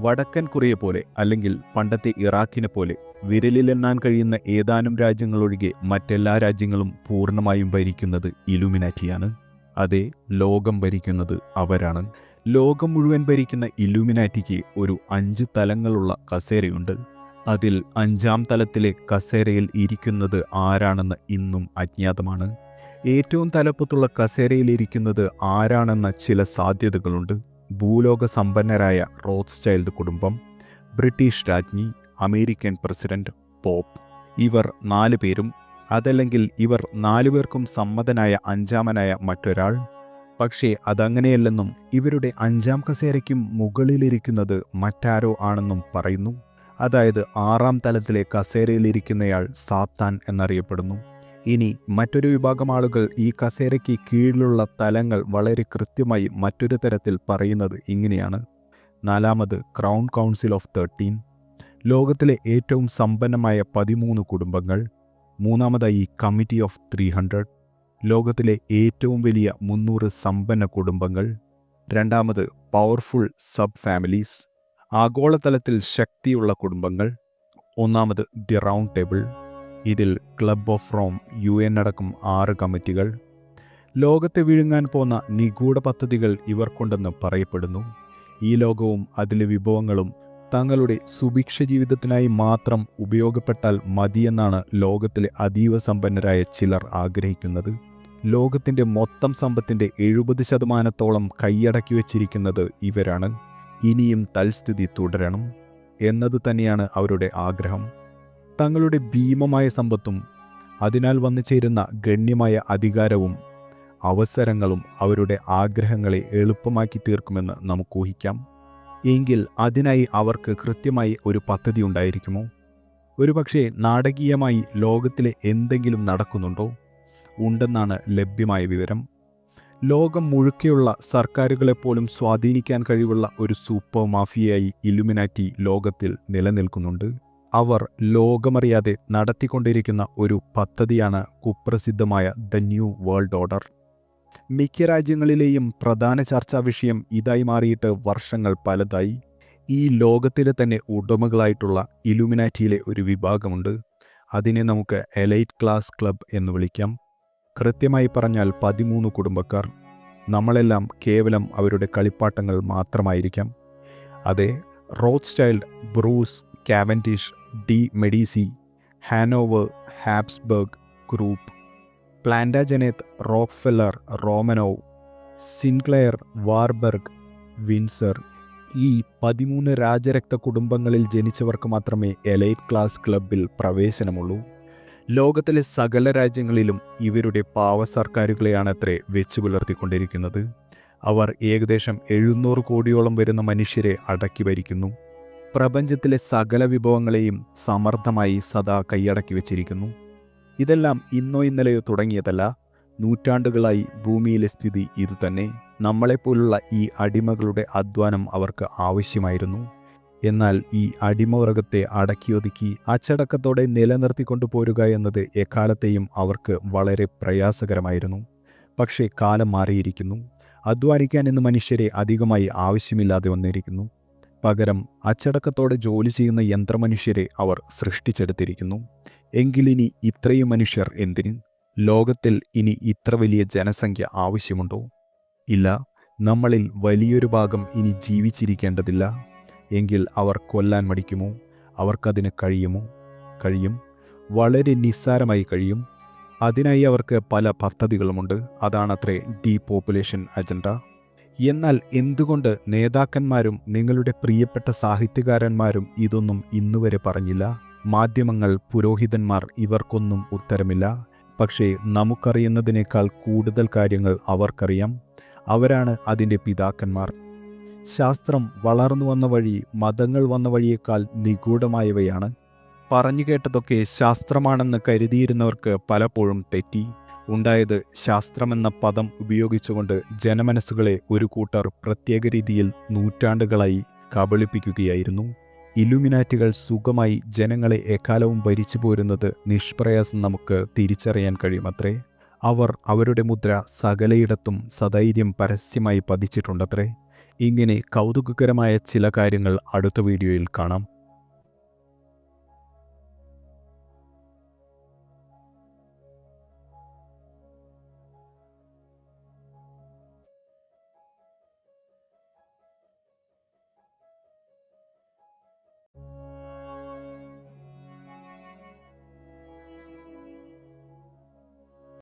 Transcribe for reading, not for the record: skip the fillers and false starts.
വടക്കൻ കൊറിയ പോലെ അല്ലെങ്കിൽ പണ്ടത്തെ ഇറാഖിനെ പോലെ വിരലിലെണ്ണാൻ കഴിയുന്ന ഏതാനും രാജ്യങ്ങളൊഴികെ മറ്റെല്ലാ രാജ്യങ്ങളും പൂർണ്ണമായും ഭരിക്കുന്നത് ഇലുമിനാറ്റിയാണ്. അതെ, ലോകം ഭരിക്കുന്നത് അവരാണ്. ലോകം മുഴുവൻ ഭരിക്കുന്ന ഇലുമിനാറ്റിക്ക് ഒരു 5 തലങ്ങളുള്ള കസേരയുണ്ട്. അതിൽ 5-ാം തലത്തിലെ കസേരയിൽ ഇരിക്കുന്നത് ആരാണെന്ന് ഇന്നും അജ്ഞാതമാണ്. ഏറ്റവും തലപ്പത്തുള്ള കസേരയിലിരിക്കുന്നത് ആരാണെന്ന ചില സാധ്യതകളുണ്ട്. ഭൂലോക സമ്പന്നരായ റോത്സ്ചൈൽഡ് കുടുംബം, ബ്രിട്ടീഷ് രാജ്ഞി, അമേരിക്കൻ പ്രസിഡന്റ്, പോപ്പ്. ഇവർ 4 പേരും. അതല്ലെങ്കിൽ ഇവർ 4 പേർക്കും സമ്മതനായ 5-ാമനായ മറ്റൊരാൾ. പക്ഷേ അതങ്ങനെയല്ലെന്നും ഇവരുടെ 5-ാം കസേരയ്ക്കും മുകളിലിരിക്കുന്നത് മറ്റാരോ ആണെന്നും പറയുന്നു. അതായത് 6-ാം തലത്തിലെ കസേരയിലിരിക്കുന്നയാൾ സാത്താൻ എന്നറിയപ്പെടുന്നു. ഇനി മറ്റൊരു വിഭാഗം ആളുകൾ ഈ കസേരയ്ക്ക് കീഴിലുള്ള തലങ്ങൾ വളരെ കൃത്യമായി മറ്റൊരു തരത്തിൽ പറയുന്നത് ഇങ്ങനെയാണ്. 4-മത് ക്രൗൺ കൗൺസിൽ ഓഫ് 13, ലോകത്തിലെ ഏറ്റവും സമ്പന്നമായ 13 കുടുംബങ്ങൾ. 3-മതായി കമ്മിറ്റി ഓഫ് 300, ലോകത്തിലെ ഏറ്റവും വലിയ 300 സമ്പന്ന കുടുംബങ്ങൾ. 2-മത് പവർഫുൾ സബ് ഫാമിലീസ്, ആഗോളതലത്തിൽ ശക്തിയുള്ള കുടുംബങ്ങൾ. 1-മത് ദി റൗണ്ട് ടേബിൾ, ഇതിൽ ക്ലബ് ഓഫ് റോം, UN അടക്കം 6 കമ്മിറ്റികൾ. ലോകത്തെ വിഴുങ്ങാൻ പോന്ന നിഗൂഢ പദ്ധതികൾ ഇവർക്കുണ്ടെന്ന് പറയപ്പെടുന്നു. ഈ ലോകവും അതിലെ വിഭവങ്ങളും തങ്ങളുടെ സുഭിക്ഷ ജീവിതത്തിനായി മാത്രം ഉപയോഗപ്പെട്ടാൽ മതിയെന്നാണ് ലോകത്തിലെ അതീവ സമ്പന്നരായ ചിലർ ആഗ്രഹിക്കുന്നത്. ലോകത്തിൻ്റെ മൊത്തം സമ്പത്തിൻ്റെ 70% കൈയടക്കി വച്ചിരിക്കുന്നത് ഇവരാണ്. ഇനിയും തൽസ്ഥിതി തുടരണം എന്നത് തന്നെയാണ് അവരുടെ ആഗ്രഹം. തങ്ങളുടെ ഭീമമായ സമ്പത്തും അതിനാൽ വന്നു ചേരുന്ന ഗണ്യമായ അധികാരവും അവസരങ്ങളും അവരുടെ ആഗ്രഹങ്ങളെ എളുപ്പമാക്കി തീർക്കുമെന്ന് നമുക്ക് ഊഹിക്കാം. എങ്കിൽ അതിനായി അവർക്ക് കൃത്യമായി ഒരു പദ്ധതി ഉണ്ടായിരിക്കുമോ? ഒരുപക്ഷെ നാടകീയമായി ലോകത്തിലെ എന്തെങ്കിലും നടക്കുന്നുണ്ടോ? ഉണ്ടെന്നാണ് ലഭ്യമായ വിവരം. ലോകം മുഴുക്കെയുള്ള സർക്കാരുകളെപ്പോലും സ്വാധീനിക്കാൻ കഴിവുള്ള ഒരു സൂപ്പർ മാഫിയയായി ഇലുമിനാറ്റി ലോകത്തിൽ നിലനിൽക്കുന്നുണ്ട്. അവർ ലോകമറിയാതെ നടത്തിക്കൊണ്ടിരിക്കുന്ന ഒരു പദ്ധതിയാണ് കുപ്രസിദ്ധമായ ദ ന്യൂ വേൾഡ് ഓർഡർ. മിക്ക രാജ്യങ്ങളിലെയും പ്രധാന ചർച്ചാ വിഷയം ഇതായി മാറിയിട്ട് വർഷങ്ങൾ പലതായി. ഈ ലോകത്തിലെ തന്നെ ഉടമകളായിട്ടുള്ള ഇലുമിനാറ്റിയിലെ ഒരു വിഭാഗമുണ്ട്. അതിനെ നമുക്ക് എലൈറ്റ് ക്ലാസ് ക്ലബ് എന്ന് വിളിക്കാം. കൃത്യമായി പറഞ്ഞാൽ 13 കുടുംബക്കാർ. നമ്മളെല്ലാം കേവലം അവരുടെ കളിപ്പാട്ടങ്ങൾ മാത്രമായിരിക്കാം. അതെ, Rothschild, Bruce, Cavendish, de Medici, Hanover, Habsburg group, Plantagenet, Rockefeller, Romanov, Sinclair, Warburg, Windsor. ഈ 13 രാജരക്ത കുടുംബങ്ങളിൽ ജനിച്ചവർക്ക് മാത്രമേ എലൈറ്റ് ക്ലാസ് ക്ലബിൽ പ്രവേശനമുള്ളൂ. ലോകത്തിലെ സകല രാജ്യങ്ങളിലും ഇവരുടെ പാവ സർക്കാരുകളെയാണത്രേ വെച്ചു പുലർത്തിക്കൊണ്ടിരിക്കുന്നത്. അവർ ഏകദേശം 700 കോടിയോളം വരുന്ന മനുഷ്യരെ അടക്കി ഭരിക്കുന്നു. പ്രപഞ്ചത്തിലെ സകല വിഭവങ്ങളെയും സമർത്ഥമായി സദാ കൈയടക്കി വച്ചിരിക്കുന്നു. ഇതെല്ലാം ഇന്നോ ഇന്നലെയോ തുടങ്ങിയതല്ല. നൂറ്റാണ്ടുകളായി ഭൂമിയിലെ സ്ഥിതി ഇതുതന്നെ. നമ്മളെപ്പോലുള്ള ഈ അടിമകളുടെ അധ്വാനം അവർക്ക് ആവശ്യമായിരുന്നു. എന്നാൽ ഈ അടിമവർഗത്തെ അടക്കിയൊതുക്കി അച്ചടക്കത്തോടെ നിലനിർത്തിക്കൊണ്ടു പോരുക എന്നത് എക്കാലത്തെയും അവർക്ക് വളരെ പ്രയാസകരമായിരുന്നു. പക്ഷേ കാലം മാറിയിരിക്കുന്നു. അധ്വാനിക്കാൻ ഇന്ന് മനുഷ്യരെ അധികമായി ആവശ്യമില്ലാതെ വന്നിരിക്കുന്നു. പകരം അച്ചടക്കത്തോടെ ജോലി ചെയ്യുന്ന യന്ത്രമനുഷ്യരെ അവർ സൃഷ്ടിച്ചെടുത്തിരിക്കുന്നു. എങ്കിലിനി ഇത്രയും മനുഷ്യർ എന്തിന്? ലോകത്തിൽ ഇനി ഇത്ര വലിയ ജനസംഖ്യ ആവശ്യമുണ്ടോ? ഇല്ല. നമ്മളിൽ വലിയൊരു ഭാഗം ഇനി ജീവിച്ചിരിക്കേണ്ടതില്ല. എങ്കിൽ അവർ കൊല്ലാൻ മടിക്കുമോ? അവർക്കതിന് കഴിയുമോ? കഴിയും. വളരെ നിസ്സാരമായി കഴിയും. അതിനായി അവർക്ക് പല പദ്ധതികളുമുണ്ട്. അതാണത്രേ ഡീപോപ്പുലേഷൻ അജണ്ട. എന്നാൽ എന്തുകൊണ്ട് നേതാക്കന്മാരും നിങ്ങളുടെ പ്രിയപ്പെട്ട സാഹിത്യകാരന്മാരും ഇതൊന്നും ഇന്നുവരെ പറഞ്ഞില്ല? മാധ്യമങ്ങൾ, പുരോഹിതന്മാർ, ഇവർക്കൊന്നും ഉത്തരമില്ല. പക്ഷേ നമുക്കറിയുന്നതിനേക്കാൾ കൂടുതൽ കാര്യങ്ങൾ അവർക്കറിയാം. അവരാണ് അതിൻ്റെ പിതാക്കന്മാർ. ശാസ്ത്രം വളർന്നു വന്ന വഴി മതങ്ങൾ വന്ന വഴിയേക്കാൾ നിഗൂഢമായവയാണ്. പറഞ്ഞു കേട്ടതൊക്കെ ശാസ്ത്രമാണെന്ന് കരുതിയിരുന്നവർക്ക് പലപ്പോഴും തെറ്റി. ഉണ്ടായത് ശാസ്ത്രമെന്ന പദം ഉപയോഗിച്ചുകൊണ്ട് ജനമനസ്സുകളെ ഒരു കൂട്ടർ പ്രത്യേക രീതിയിൽ നൂറ്റാണ്ടുകളായി കബളിപ്പിക്കുകയായിരുന്നു. ഇലുമിനാറ്റികൾ സുഖമായി ജനങ്ങളെ എക്കാലവും ഭരിച്ചു പോരുന്നത് നിഷ്പ്രയാസം നമുക്ക് തിരിച്ചറിയാൻ കഴിയുമത്രേ. അവർ അവരുടെ മുദ്ര സകലയിടത്തും സധൈര്യം പരസ്യമായി പതിച്ചിട്ടുണ്ടത്രേ. ഇങ്ങനെ കൗതുകകരമായ ചില കാര്യങ്ങൾ അടുത്ത വീഡിയോയിൽ കാണാം.